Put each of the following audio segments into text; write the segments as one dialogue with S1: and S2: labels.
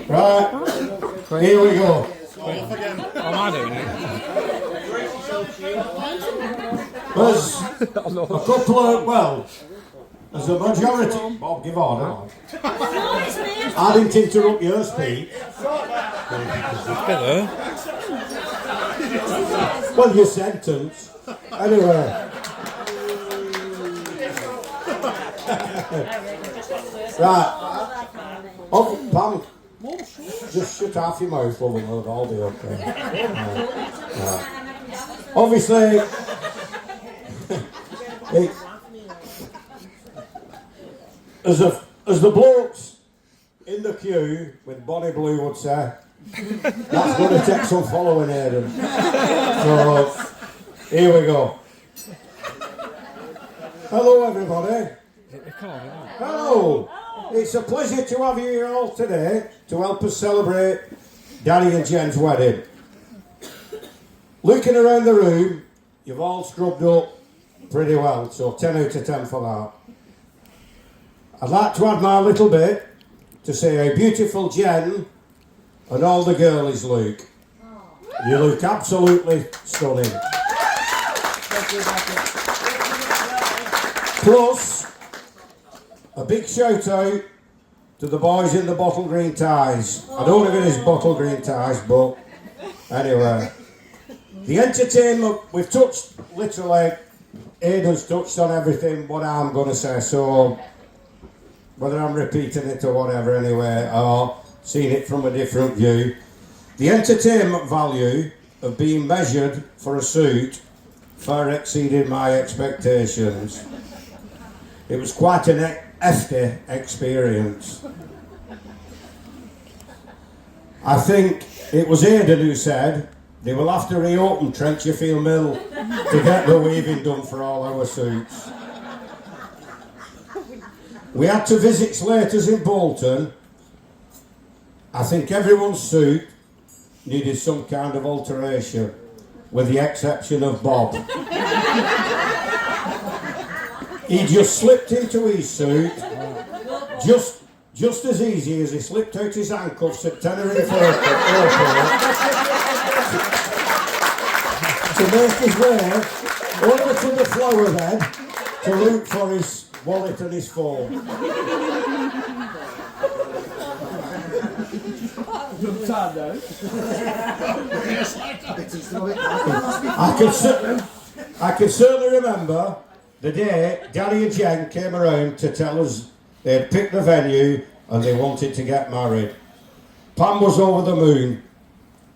S1: Right, here we go.
S2: Am I doing it?
S1: There's a couple of, well, there's a majority. Bob, give on. I didn't interrupt your speech.
S2: Hello.
S1: Well, your sentence. Anyway. Right. Oh, Pam. Just shut half your mouth, love, and it'll all be okay. Obviously, as the blokes in the queue, with Bonnie Blue would say, that's going to take some following, Aidan. So, here we go. Hello, everybody. Hello. It's a pleasure to have you here all today to help us celebrate Danny and Jen's wedding. Looking around the room, you've all scrubbed up pretty well, so 10 out of 10 for that. I'd like to add my little bit to say how beautiful Jen and all the girlies look. You look absolutely stunning. Plus, a big shout out to the boys in the bottle green ties. I don't know if it is bottle green ties, but anyway. The entertainment, we've touched, literally, Aidan's touched on everything what I'm going to say, so whether I'm repeating it or whatever anyway, or seeing it from a different view. The entertainment value of being measured for a suit far exceeded my expectations. It was quite an hefty experience. I think it was Aidan who said they will have to reopen Trencherfield Mill to get the weaving done for all our suits. We had to visit Slater's in Bolton. I think everyone's suit needed some kind of alteration, with the exception of Bob. He just slipped into his suit, just as easy as he slipped out his handcuffs at Tenerife Airport to make his way over to the flower bed to look for his wallet and his phone. I can certainly remember the day Danny and Jen came around to tell us they had picked the venue and they wanted to get married. Pam was over the moon.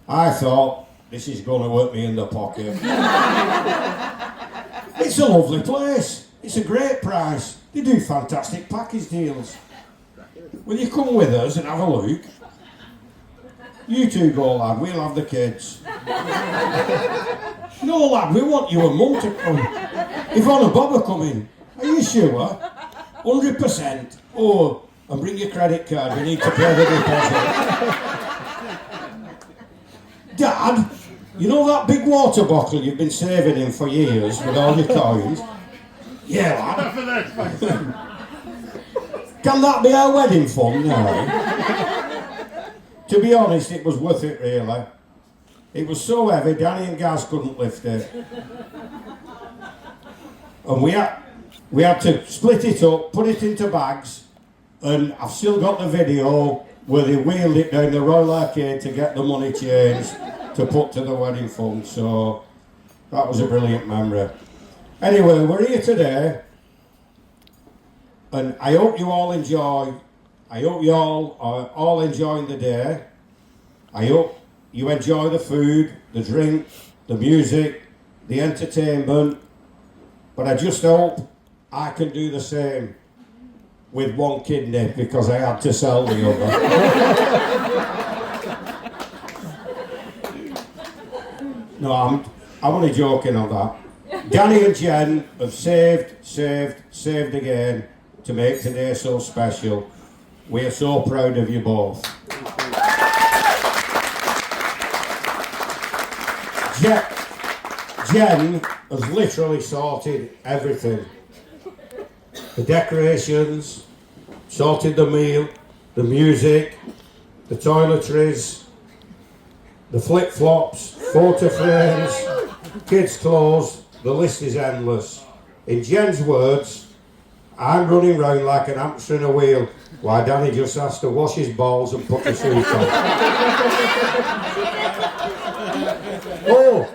S1: I thought, this is going to work me in the pocket. It's a lovely place. It's a great price. They do fantastic package deals. Will you come with us and have a look? You two go, lad, we'll have the kids. No, lad, we want you and Mum to come. Yvonne and Bob are coming. Are you sure? 100%. Oh, and bring your credit card, we need to pay the deposit. Dad, you know that big water bottle you've been saving in for years with all your coins? Yeah, lad. Can that be our wedding fund now? To be honest, it was worth it, really. It was so heavy, Danny and Gaz couldn't lift it. And we had to split it up, put it into bags, and I've still got the video where they wheeled it down the Royal Arcade to get the money changed to put to the wedding fund. So that was a brilliant memory. Anyway, we're here today, and I hope you all enjoy. I hope you all are all enjoying the day. I hope you enjoy the food, the drink, the music, the entertainment. But I just hope I can do the same with one kidney because I had to sell the other. No, I'm only joking on that. Danny and Jen have saved again to make today so special. We are so proud of you both. Jen has literally sorted everything. The decorations, sorted the meal, the music, the toiletries, the flip-flops, photo frames, kids' clothes, the list is endless. In Jen's words, I'm running round like an hamster in a wheel, while Danny just has to wash his balls and put the suit on. Oh,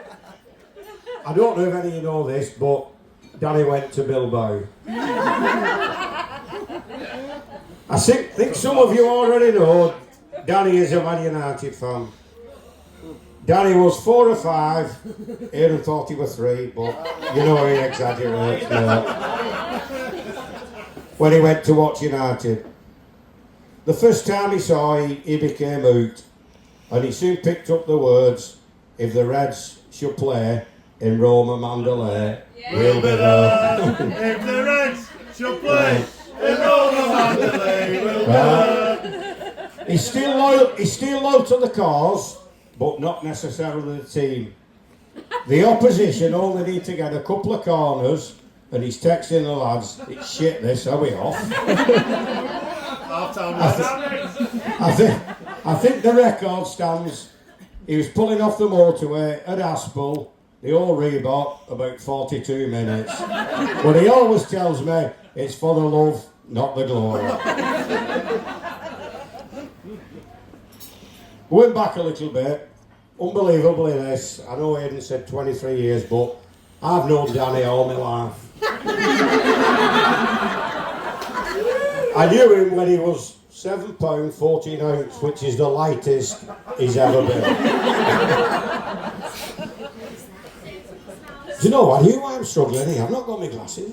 S1: I don't know if any of you know this, but Danny went to Bilbao. I think some of you already know Danny is a Man United fan. Danny was 4 or 5, Aaron thought he was 3, but you know he exaggerates. When he went to watch United. The first time he saw he became hooked, and he soon picked up the words, if the Reds should play in Roma Mandalay, we'll be there.
S3: If the Reds should play in Roma Mandalay, we'll be there.
S1: He's still loyal to the cause, but not necessarily the team. The opposition only need to get a couple of corners, and he's texting the lads, it's shit this, are we off? I think the record stands. He was pulling off the motorway at Aspel, the old Reebok, about 42 minutes. But he always tells me it's for the love, not the glory. Going back a little bit, unbelievably this, I know Aidan said 23 years, but I've known Danny all my life. I knew him when he was £7 14 ounce, which is the lightest he's ever been. Do you know, I knew why I'm struggling here. I've not got my glasses.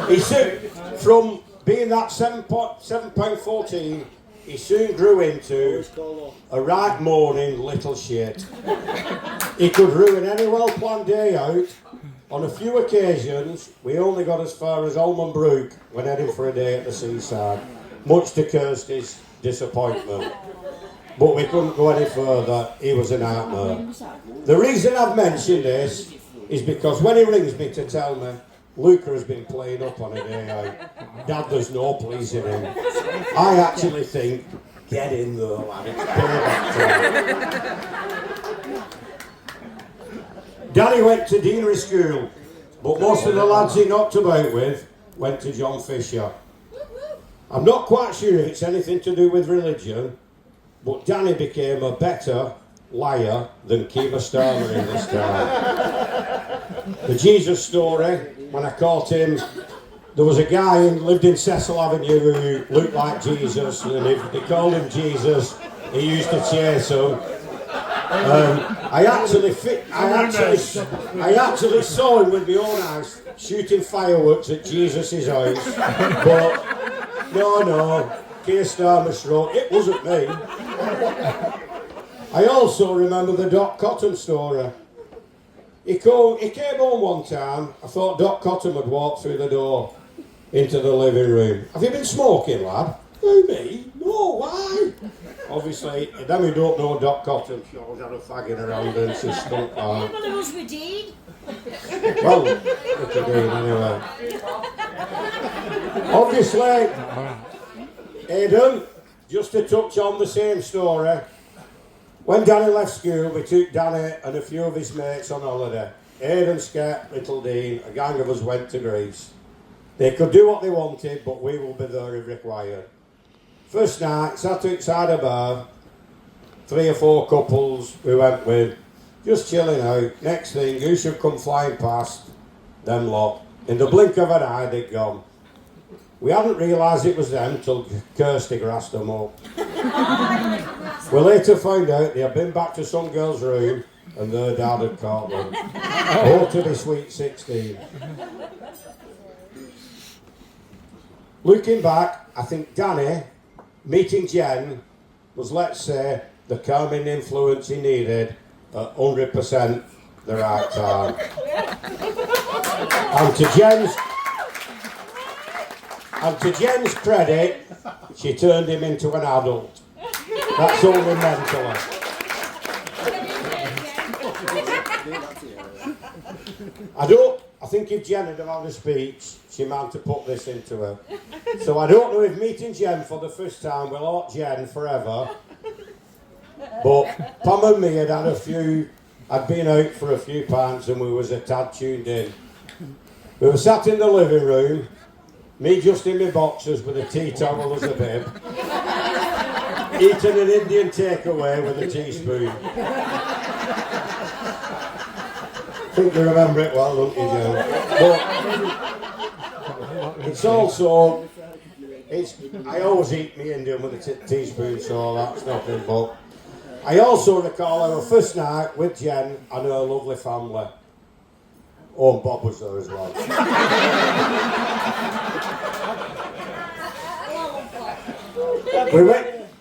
S1: He said, from being that £7 14, he soon grew into a right moaning little shit. He could ruin any well-planned day out. On a few occasions, we only got as far as Almond Brook when heading for a day at the seaside, much to Kirsty's disappointment. But we couldn't go any further, he was a nightmare. The reason I've mentioned this is because when he rings me to tell me Luca has been playing up on a day out, Dad, there's no pleasing him. I actually think, get in there, lad, it's payback time. Danny went to Deanery School, but most of the lads he knocked about with went to John Fisher. I'm not quite sure if it's anything to do with religion, but Danny became a better liar than Keema Starmer in this town. The Jesus story, when I caught him, there was a guy who lived in Cecil Avenue who looked like Jesus, and if they called him Jesus, he used to chase him. I actually saw him with my own eyes shooting fireworks at Jesus' house, but no, Keir Starmer wrote, it wasn't me. I also remember the Doc Cotton story. He came home one time. I thought Doc Cotton had walked through the door into the living room. Have you been smoking, lad? Who, me? No, why? Obviously, then we don't know Doc Cotton. She always had a fagging around and she stunk like.
S4: Well, it was with Dean.
S1: Well, look at Dean anyway. Obviously, Aidan, just to touch on the same story, when Danny left school, we took Danny and a few of his mates on holiday. Aidan, Skep, Little Dean, a gang of us went to Greece. They could do what they wanted, but we will be there if required. First night, sat outside a bar, 3 or 4 couples we went with, just chilling out. Next thing, who should come flying past? Them lot. In the blink of an eye, they'd gone. We hadn't realised it was them till Kirsty grassed them up. We later found out they had been back to some girl's room and their dad had caught them. Oh, to be sweet 16. Looking back, I think Danny, meeting Jen, was, let's say, the calming influence he needed at 100% the right time. And to Jen's credit, she turned him into an adult. That's only mentally. I think if Jen had have had a speech, she might have put this into her. So I don't know if meeting Jen for the first time will haunt Jen forever. But Pam and me had been out for a few pints and we was a tad tuned in. We were sat in the living room, me just in my boxers with a tea towel as a bib, eating an Indian takeaway with a teaspoon. I think you remember it well, don't you, Joe? But it's also, I always eat my Indian with a teaspoon, so that's nothing. But I also recall our first night with Jen and her lovely family. Oh, and Bob was there as well.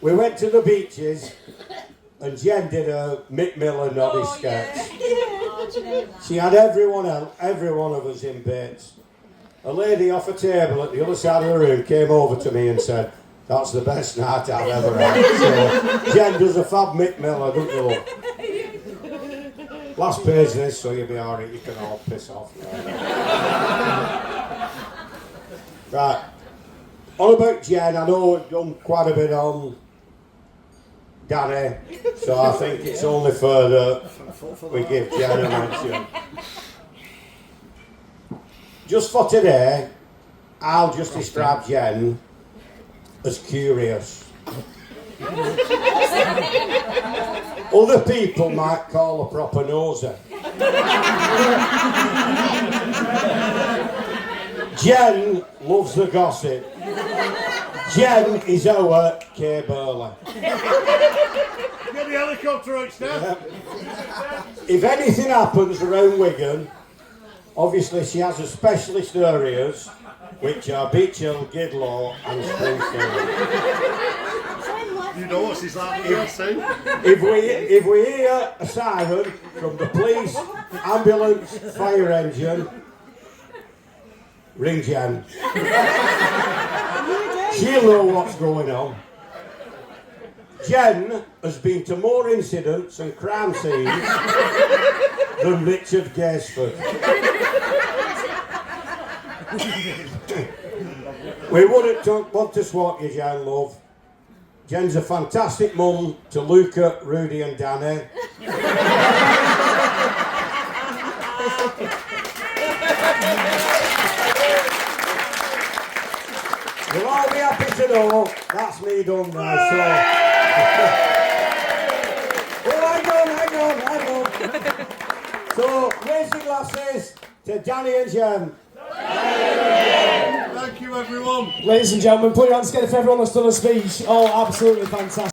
S1: We went to the beaches and Jen did a Mick Miller noddy sketch. She had every one of us in bits. A lady off a table at the other side of the room came over to me and said, "That's the best night I've ever had." So Jen does a fab Mick Miller, don't you, love? Last page this, so you'll be alright, you can all piss off. Right. On about Jen, I know we've done quite a bit on Danny, so I think it's only fair that we give Jen a mention. Just for today, I'll just describe Jen as curious. Other people might call her proper nosy. Jen loves the gossip. Jen is our Kay Burley.
S3: Get the helicopter out, Steph.
S1: If anything happens around Wigan, obviously she has a specialist areas, which are Beach Hill, Gidlow and Springfield.
S3: You know what she's like to say.
S1: If we hear a siren from the police, ambulance, fire engine, ring Jen. She'll know what's going on. Jen has been to more incidents and crime scenes than Richard Gaisford. We wouldn't want to swap you, Jen, love. Jen's a fantastic mum to Luca, Rudy and Danny. You'll all be happy to know that's me done now, so... Oh, hang on. So, raise your glasses to Danny and Jen.
S3: Thank you, everyone.
S4: Ladies and gentlemen, put your hands together for everyone that's done a speech. Oh, absolutely fantastic.